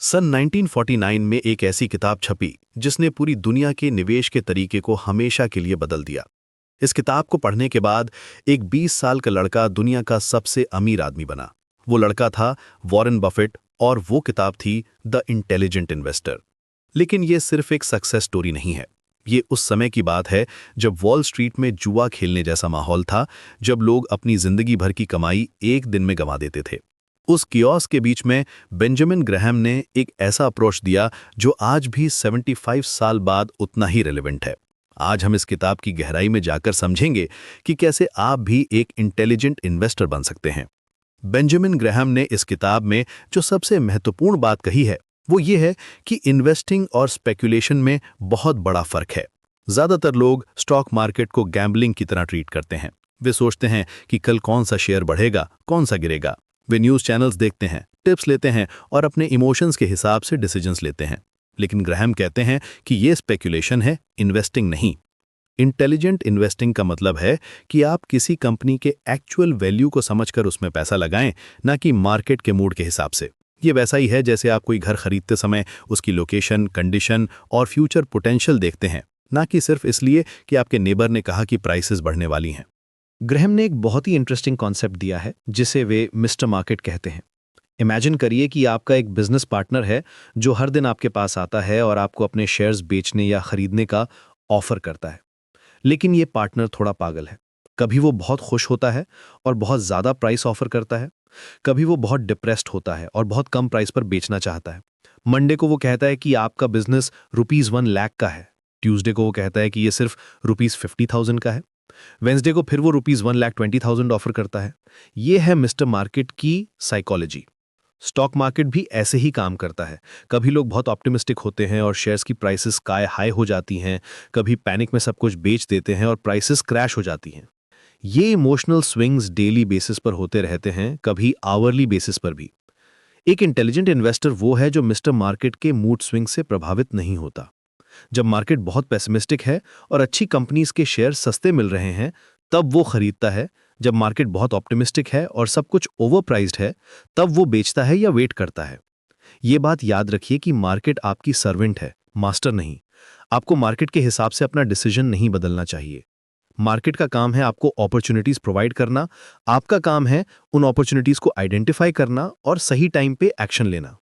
सन 1949 में एक ऐसी किताब छपी जिसने पूरी दुनिया के निवेश के तरीके को हमेशा के लिए बदल दिया। इस किताब को पढ़ने के बाद एक 20 साल का लड़का दुनिया का सबसे अमीर आदमी बना। वो लड़का था वॉरेन बफेट और वो किताब थी द इंटेलिजेंट इन्वेस्टर। लेकिन ये सिर्फ एक सक्सेस स्टोरी नहीं है। ये उस समय की बात है जब वॉल स्ट्रीट में जुआ खेलने जैसा माहौल था, जब लोग अपनी जिंदगी भर की कमाई एक दिन में गंवा देते थे। उस कियोस्क के बीच में बेंजामिन ग्राहम ने एक ऐसा अप्रोच दिया जो आज भी 75 साल बाद उतना ही रेलेवेंट है। आज हम इस किताब की गहराई में जाकर समझेंगे कि कैसे आप भी एक इंटेलिजेंट इन्वेस्टर बन सकते हैं। बेंजामिन ग्राहम ने इस किताब में जो सबसे महत्वपूर्ण बात कही है वो ये है कि इन्वेस्टिंग और स्पेकुलेशन में बहुत बड़ा फर्क है। ज्यादातर लोग स्टॉक मार्केट को गैम्बलिंग की तरह ट्रीट करते हैं। वे सोचते हैं कि कल कौन सा शेयर बढ़ेगा, कौन सा गिरेगा। वे न्यूज़ चैनल्स देखते हैं, टिप्स लेते हैं और अपने इमोशंस के हिसाब से डिसीजंस लेते हैं। लेकिन ग्राहम कहते हैं कि ये स्पेकुलेशन है, इन्वेस्टिंग नहीं। इंटेलिजेंट इन्वेस्टिंग का मतलब है कि आप किसी कंपनी के एक्चुअल वैल्यू को समझकर उसमें पैसा लगाएं, ना कि मार्केट के मूड के हिसाब से। ये वैसा ही है जैसे आप कोई घर खरीदते समय उसकी लोकेशन, कंडीशन और फ्यूचर पोटेंशियल देखते हैं, ना कि सिर्फ इसलिए कि आपके नेबर ने कहा कि प्राइसेस बढ़ने वाली हैं। ग्रैहम ने एक बहुत ही इंटरेस्टिंग कॉन्सेप्ट दिया है जिसे वे मिस्टर मार्केट कहते हैं। इमेजिन करिए कि आपका एक बिजनेस पार्टनर है जो हर दिन आपके पास आता है और आपको अपने शेयर्स बेचने या खरीदने का ऑफर करता है। लेकिन ये पार्टनर थोड़ा पागल है। कभी वो बहुत खुश होता है और बहुत ज़्यादा प्राइस ऑफर करता है, कभी वो बहुत डिप्रेस्ड होता है और बहुत कम प्राइस पर बेचना चाहता है। मंडे को वो कहता है कि आपका बिजनेस ₹1 लाख का है। ट्यूसडे को वो कहता है कि ये सिर्फ ₹50,000 का है। वेंसडे को फिर वो ₹1,20,000 ऑफर करता है। ये है मिस्टर मार्केट की साइकोलॉजी। स्टॉक मार्केट भी ऐसे ही काम करता है। कभी लोग बहुत ऑप्टिमिस्टिक होते हैं और शेयर्स की प्राइसेस स्काई हाई हो जाती हैं, कभी पैनिक में सब कुछ बेच देते हैं और प्राइसेस क्रैश हो जाती हैं। ये इमोशनल स्विंग्स डेली बेसिस पर होते रहते हैं, कभी आवरली बेसिस पर भी। एक इंटेलिजेंट इन्वेस्टर वो है जो मिस्टर मार्केट के मूड स्विंग से प्रभावित नहीं होता। जब मार्केट बहुत पेसिमिस्टिक है और अच्छी कंपनीज के शेयर सस्ते मिल रहे हैं, तब वो खरीदता है। जब मार्केट बहुत ऑप्टिमिस्टिक है और सब कुछ ओवरप्राइज्ड है, तब वो बेचता है या वेट करता है। ये बात याद रखिए कि मार्केट आपकी सर्वेंट है, मास्टर नहीं। आपको मार्केट के हिसाब से अपना डिसीजन नहीं बदलना चाहिए। मार्केट का काम है आपको अपॉर्चुनिटीज प्रोवाइड करना, आपका काम है उन अपॉर्चुनिटीज को आइडेंटिफाई करना और सही टाइम पे एक्शन लेना।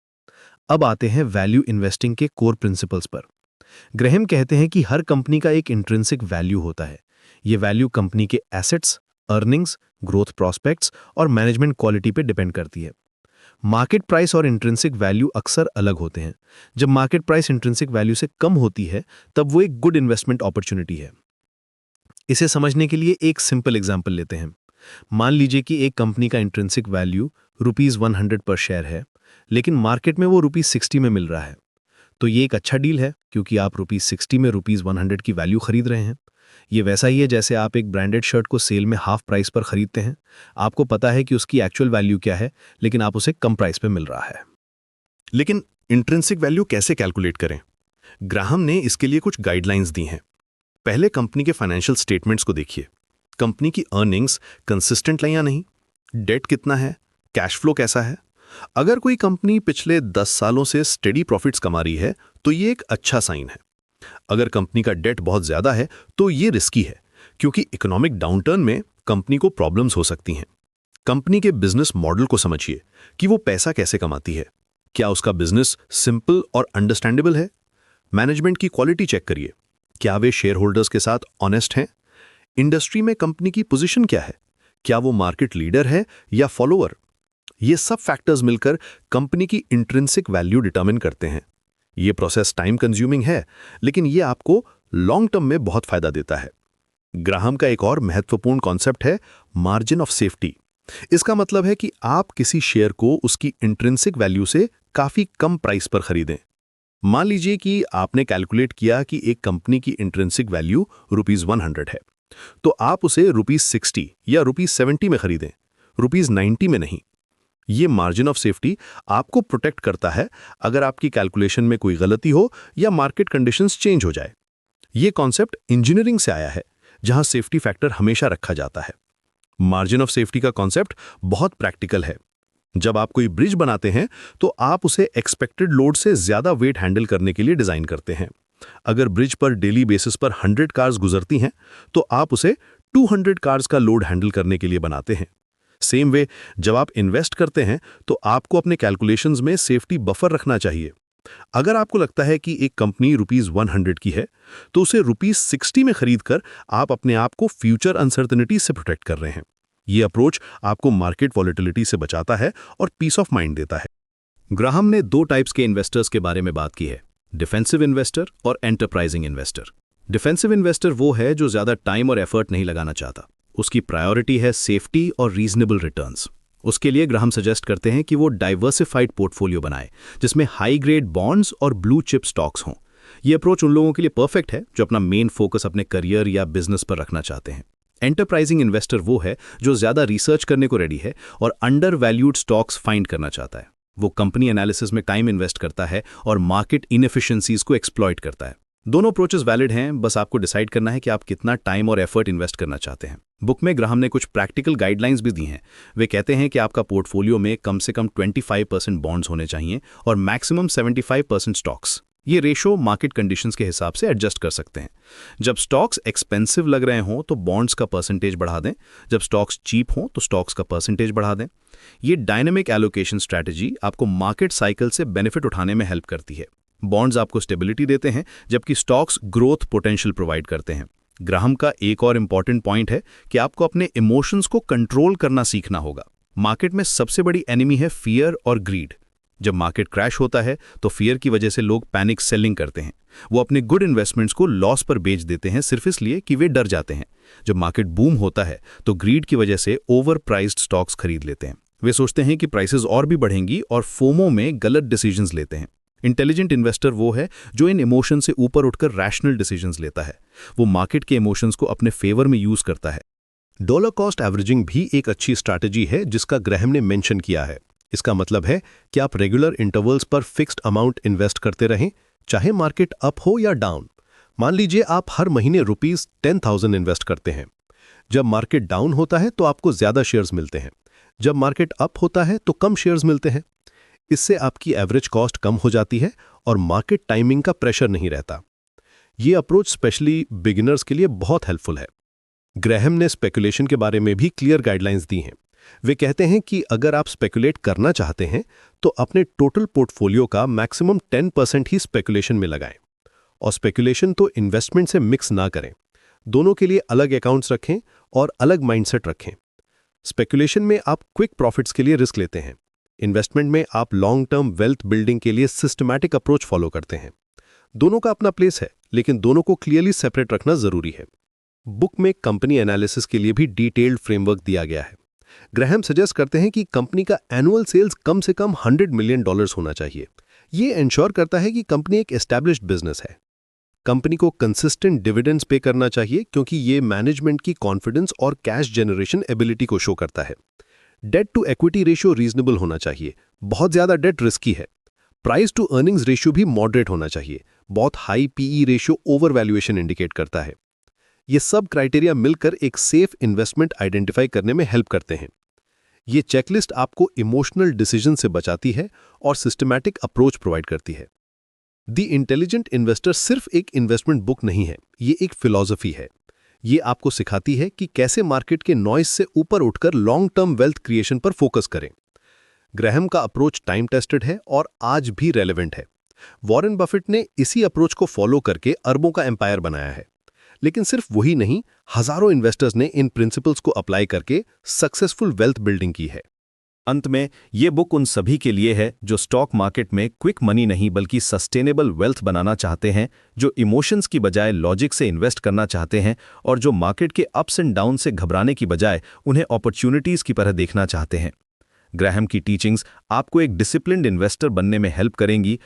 अब आते हैं वैल्यू इन्वेस्टिंग के कोर प्रिंसिपल्स पर। ग्रैहम कहते हैं कि हर कंपनी का एक इंट्रिंसिक वैल्यू होता है। ये वैल्यू कंपनी के एसेट्स, अर्निंग्स, ग्रोथ प्रॉस्पेक्ट्स और मैनेजमेंट क्वालिटी पे डिपेंड करती है। मार्केट प्राइस और इंट्रिंसिक वैल्यू अक्सर अलग होते हैं। जब मार्केट प्राइस इंट्रिंसिक वैल्यू से कम होती है, तब वो एक गुड इन्वेस्टमेंट अपॉर्चुनिटी है। इसे समझने के लिए एक सिंपल एग्जाम्पल लेते हैं। मान लीजिए कि एक कंपनी का इंट्रिंसिक वैल्यू ₹100 पर शेयर है, लेकिन मार्केट में वो ₹60 में मिल रहा है। तो ये एक अच्छा डील है क्योंकि आप ₹60 में ₹100 की वैल्यू खरीद रहे हैं। ये वैसा ही है जैसे आप एक ब्रांडेड शर्ट को सेल में हाफ प्राइस पर खरीदते हैं। आपको पता है कि उसकी एक्चुअल वैल्यू क्या है, लेकिन आप उसे कम प्राइस पे मिल रहा है। लेकिन इंट्रिंसिक वैल्यू कैसे कैलकुलेट करें? ग्राहम ने इसके लिए कुछ गाइडलाइंस दी हैं। पहले कंपनी के फाइनेंशियल स्टेटमेंट्स को देखिए। कंपनी की अर्निंग्स कंसिस्टेंट है या नहीं, डेट कितना है, कैश फ्लो कैसा है। अगर कोई कंपनी पिछले 10 सालों से स्टेडी प्रॉफिट्स कमा रही है तो ये एक अच्छा साइन है। अगर कंपनी का डेट बहुत ज्यादा है तो ये रिस्की है, क्योंकि इकोनॉमिक डाउनटर्न में कंपनी को प्रॉब्लम्स हो सकती हैं। कंपनी के बिजनेस मॉडल को समझिए कि वो पैसा कैसे कमाती है। क्या उसका बिजनेस सिंपल और अंडरस्टैंडेबल है? मैनेजमेंट की क्वालिटी चेक करिए। क्या वे शेयर होल्डर्स के साथ ऑनेस्ट हैं? इंडस्ट्री में कंपनी की पोजीशन क्या है? क्या वो मार्केट लीडर है या फॉलोअर? ये सब फैक्टर्स मिलकर कंपनी की इंट्रिंसिक वैल्यू डिटरमिन करते हैं। ये प्रोसेस टाइम कंज्यूमिंग है, लेकिन ये आपको लॉन्ग टर्म में बहुत फायदा देता है। ग्राहम का एक और महत्वपूर्ण कॉन्सेप्ट है मार्जिन ऑफ सेफ्टी। इसका मतलब है कि आप किसी शेयर को उसकी इंट्रिंसिक वैल्यू से काफी कम प्राइस पर खरीदें। मान लीजिए कि आपने कैलकुलेट किया कि एक कंपनी की इंट्रिंसिक वैल्यू ₹100 है, तो आप उसे ₹60 या ₹70 में खरीदें, ₹90 में नहीं। ये मार्जिन ऑफ सेफ्टी आपको प्रोटेक्ट करता है अगर आपकी कैलकुलेशन में कोई गलती हो या मार्केट कंडीशंस चेंज हो जाए। ये कॉन्सेप्ट इंजीनियरिंग से आया है, जहां सेफ्टी फैक्टर हमेशा रखा जाता है। मार्जिन ऑफ सेफ्टी का कॉन्सेप्ट बहुत प्रैक्टिकल है। जब आप कोई ब्रिज बनाते हैं तो आप उसे एक्सपेक्टेड लोड से ज़्यादा वेट हैंडल करने के लिए डिज़ाइन करते हैं। अगर ब्रिज पर डेली बेसिस पर 100 कार्स गुजरती हैं तो आप उसे 200 कार्स का लोड हैंडल करने के लिए बनाते हैं। सेम वे, जब आप इन्वेस्ट करते हैं तो आपको अपने कैलकुलेशंस में सेफ्टी बफर रखना चाहिए। अगर आपको लगता है कि एक कंपनी ₹100 की है तो उसे ₹60 में खरीदकर आप अपने आप को फ्यूचर अनसर्टेनिटी से प्रोटेक्ट कर रहे हैं। ये अप्रोच आपको मार्केट वॉलेटिलिटी से बचाता है और पीस ऑफ माइंड देता है। ग्राहम ने 2 टाइप्स के इन्वेस्टर्स के बारे में बात की है, डिफेंसिव इन्वेस्टर और एंटरप्राइजिंग इन्वेस्टर। डिफेंसिव इन्वेस्टर वो है जो ज़्यादा टाइम और एफर्ट नहीं लगाना चाहता। उसकी प्रायोरिटी है सेफ्टी और रीजनेबल रिटर्न्स। उसके लिए ग्राहम सजेस्ट करते हैं कि वो डाइवर्सिफाइड पोर्टफोलियो बनाए जिसमें हाई ग्रेड बॉन्ड्स और ब्लू चिप स्टॉक्स हों। ये अप्रोच उन लोगों के लिए परफेक्ट है जो अपना मेन फोकस अपने करियर या बिजनेस पर रखना चाहते हैं। एंटरप्राइजिंग इन्वेस्टर वो है जो ज़्यादा रिसर्च करने को रेडी है और अंडर वैल्यूड स्टॉक्स फाइंड करना चाहता है। वो कंपनी एनालिसिस में टाइम इन्वेस्ट करता है और मार्केट इनएफिशिएंसीज को एक्सप्लॉइट करता है। दोनों अप्रोचेस वैलिड हैं, बस आपको डिसाइड करना है कि आप कितना टाइम और एफर्ट इन्वेस्ट करना चाहते हैं। बुक में ग्राहम ने कुछ प्रैक्टिकल गाइडलाइंस भी दी हैं। वे कहते हैं कि आपका पोर्टफोलियो में कम से कम 25% बॉन्ड्स होने चाहिए और मैक्सिमम 75% स्टॉक्स। ये रेशो मार्केट कंडीशंस के हिसाब से एडजस्ट कर सकते हैं। जब स्टॉक्स एक्सपेंसिव लग रहे हों तो बॉन्ड्स का परसेंटेज बढ़ा दें, जब स्टॉक्स चीप हों तो स्टॉक्स का परसेंटेज बढ़ा दें। ये डायनेमिक एलोकेशन स्ट्रैटेजी आपको मार्केट साइकिल से बेनिफिट उठाने में हेल्प करती है। बॉन्ड्स आपको स्टेबिलिटी देते हैं जबकि स्टॉक्स ग्रोथ पोटेंशियल प्रोवाइड करते हैं। ग्राहम का एक और इंपॉर्टेंट पॉइंट है कि आपको अपने इमोशंस को कंट्रोल करना सीखना होगा। मार्केट में सबसे बड़ी एनिमी है फियर और ग्रीड। जब मार्केट क्रैश होता है तो फियर की वजह से लोग पैनिक सेलिंग करते हैं। वो अपने गुड इन्वेस्टमेंट्स को लॉस पर बेच देते हैं सिर्फ इसलिए कि वे डर जाते हैं। जब मार्केट बूम होता है तो ग्रीड की वजह से ओवर प्राइस्ड स्टॉक्स खरीद लेते हैं। वे सोचते हैं कि प्राइसेस और भी बढ़ेंगी और फोमो में गलत डिसीजंस लेते हैं। इंटेलिजेंट इन्वेस्टर वो है जो इन इमोशन से ऊपर उठकर रैशनल डिसीजंस लेता है। वो मार्केट के इमोशंस को अपने फेवर में यूज करता है। डॉलर कॉस्ट एवरेजिंग भी एक अच्छी स्ट्रैटेजी है जिसका ग्राहम ने मेंशन किया है। इसका मतलब है कि आप रेगुलर इंटरवल्स पर फिक्स्ड अमाउंट इन्वेस्ट करते रहें, चाहे मार्केट अप हो या डाउन। मान लीजिए आप हर महीने ₹10,000 इन्वेस्ट करते हैं। जब मार्केट डाउन होता है तो आपको ज्यादा शेयर्स मिलते हैं, जब मार्केट अप होता है तो कम शेयर्स मिलते हैं। इससे आपकी एवरेज कॉस्ट कम हो जाती है और मार्केट टाइमिंग का प्रेशर नहीं रहता। ये अप्रोच स्पेशली बिगिनर्स के लिए बहुत हेल्पफुल है। ग्राहम ने स्पेकुलेशन के बारे में भी क्लियर गाइडलाइंस दी हैं। वे कहते हैं कि अगर आप स्पेकुलेट करना चाहते हैं तो अपने टोटल पोर्टफोलियो का मैक्सिमम 10% ही स्पेकुलेशन में लगाएं और स्पेकुलेशन तो इन्वेस्टमेंट से मिक्स ना करें। दोनों के लिए अलग अकाउंट्स रखें और अलग माइंडसेट रखें। स्पेकुलेशन में आप क्विक प्रॉफिट्स के लिए रिस्क लेते हैं, इन्वेस्टमेंट में आप लॉन्ग टर्म वेल्थ बिल्डिंग के लिए सिस्टमैटिक अप्रोच फॉलो करते हैं। दोनों का अपना प्लेस है, लेकिन दोनों को क्लियरली सेपरेट रखना जरूरी है। बुक में कंपनी एनालिसिस के लिए भी डिटेल्ड फ्रेमवर्क दिया गया है। ग्राहम सजेस्ट करते हैं कि कंपनी का एनुअल सेल्स कम से कम $100 मिलियन होना चाहिए। ये इंश्योर करता है कि कंपनी एक एस्टैब्लिश्ड बिजनेस है। कंपनी को कंसिस्टेंट डिविडेंड्स पे करना चाहिए क्योंकि ये मैनेजमेंट की कॉन्फिडेंस और कैश जनरेशन एबिलिटी को शो करता है। Debt to equity ratio reasonable होना चाहिए, बहुत ज्यादा डेट रिस्की है। प्राइस टू अर्निंग्स रेशियो भी मॉडरेट होना चाहिए, बहुत high PE ratio over valuation indicate करता है। ये सब क्राइटेरिया मिलकर एक सेफ इन्वेस्टमेंट आइडेंटिफाई करने में हेल्प करते हैं। ये चेकलिस्ट आपको इमोशनल डिसीजन से बचाती है और सिस्टमैटिक अप्रोच प्रोवाइड करती है। द इंटेलिजेंट इन्वेस्टर सिर्फ एक इन्वेस्टमेंट बुक नहीं है, ये एक फिलॉसफी है। ये आपको सिखाती है कि कैसे मार्केट के नॉइज से ऊपर उठकर लॉन्ग टर्म वेल्थ क्रिएशन पर फोकस करें। ग्राहम का अप्रोच टाइम टेस्टेड है और आज भी रेलेवेंट है। वॉरेन बफेट ने इसी अप्रोच को फॉलो करके अरबों का एम्पायर बनाया है। लेकिन सिर्फ वही नहीं, हजारों इन्वेस्टर्स ने इन प्रिंसिपल्स को अप्लाई करके सक्सेसफुल वेल्थ बिल्डिंग की है। अंत में ये बुक उन सभी के लिए है जो स्टॉक मार्केट में क्विक मनी नहीं बल्कि सस्टेनेबल वेल्थ बनाना चाहते हैं, जो इमोशंस की बजाय लॉजिक से इन्वेस्ट करना चाहते हैं और जो मार्केट के अप्स एंड डाउन से घबराने की बजाय उन्हें अपॉर्चुनिटीज की तरह देखना चाहते हैं। ग्राहम की टीचिंग्स आपको एक डिसिप्लिन्ड इन्वेस्टर बनने में हेल्प करेंगी